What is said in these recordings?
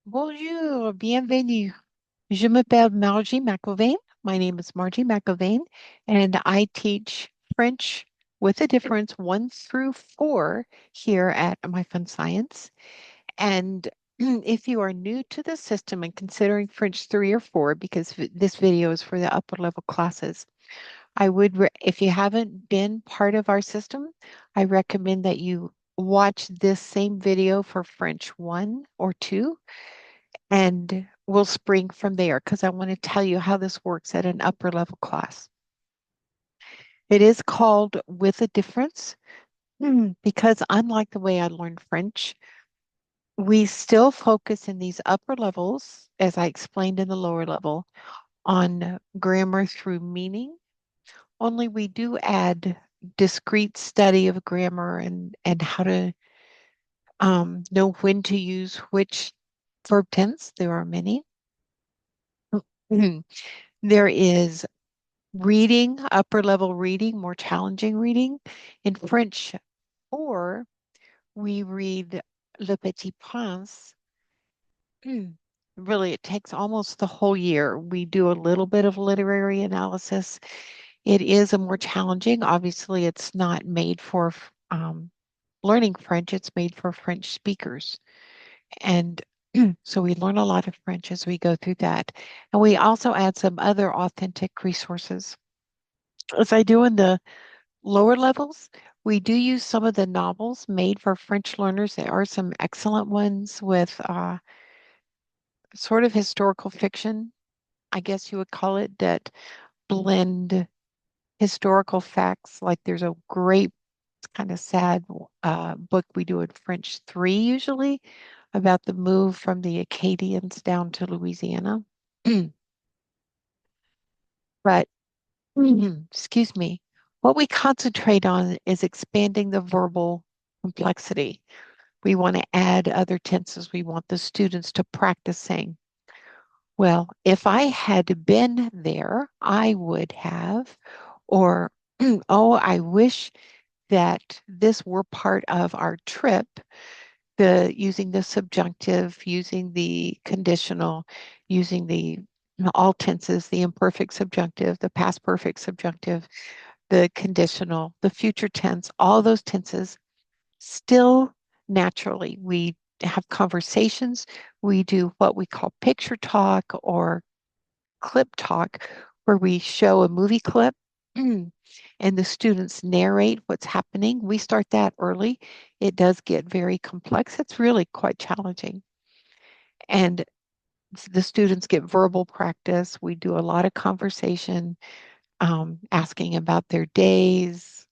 Bonjour, bienvenue. Je m'appelle Margie McIlvaine. My name is Margie McIlvaine, and I teach French with a difference 1 through 4 here at My Fun Science. And if you are new to the system and considering French 3 or 4, because this video is for the upper level classes, if you haven't been part of our system, I recommend that you watch this same video for French 1 or 2 and we'll spring from there because I want to tell you how this works at an upper level class. It is called With a Difference because unlike the way I learned French, we still focus in these upper levels, as I explained in the lower level, on grammar through meaning. Only we do add discrete study of grammar and how to know when to use which verb tense. There are many. There is reading, upper level reading, more challenging reading. In French 4, we read Le Petit Prince. Really, it takes almost the whole year. We do a little bit of literary analysis. It is a more challenging. Obviously, it's not made for learning French. It's made for French speakers. And so we learn a lot of French as we go through that. And we also add some other authentic resources. As I do in the lower levels, we do use some of the novels made for French learners. There are some excellent ones with sort of historical fiction, I guess you would call it, that blend historical facts. Like there's a great, kind of sad book we do in French 3 usually about the move from the Acadians down to Louisiana. But, excuse me, what we concentrate on is expanding the verbal complexity. We want to add other tenses. We want the students to practice saying, well, if I had been there, I would have, or, oh, I wish that this were part of our trip, using the subjunctive, using the conditional, using the all tenses, the imperfect subjunctive, the past perfect subjunctive, the conditional, the future tense, all those tenses still naturally. We have conversations. We do what we call picture talk or clip talk, where we show a movie clip and the students narrate what's happening. We start that early. It does get very complex. It's really quite challenging. And the students get verbal practice. We do a lot of conversation, asking about their days,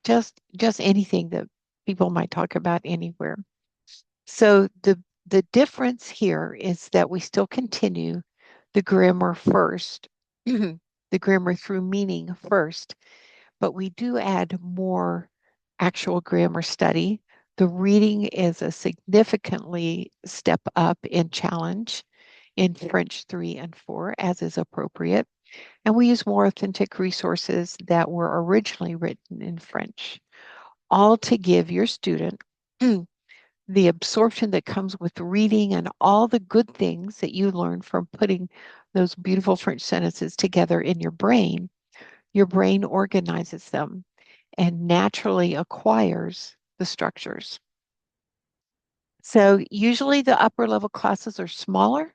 just anything that people might talk about anywhere. So the difference here is that we still continue the grammar first, the grammar through meaning first, but we do add more actual grammar study. The reading is a significantly step up in challenge in French 3 and 4, as is appropriate. And we use more authentic resources that were originally written in French, all to give your student the absorption that comes with reading and all the good things that you learn from putting those beautiful French sentences together in your brain. Your brain organizes them and naturally acquires the structures. So usually the upper level classes are smaller.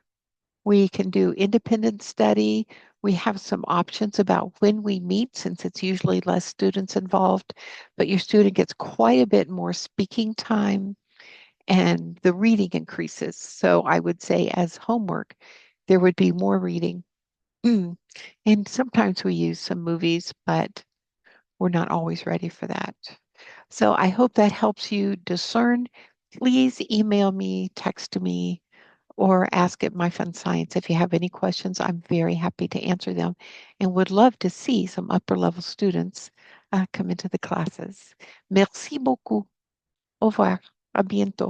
We can do independent study. We have some options about when we meet since it's usually less students involved, but your student gets quite a bit more speaking time and the reading increases. So I would say as homework, there would be more reading. And sometimes we use some movies, but we're not always ready for that. So I hope that helps you discern. Please email me, text me, or ask at My Fun Science if you have any questions. I'm very happy to answer them and would love to see some upper level students come into the classes. Merci beaucoup. Au revoir. À bientôt.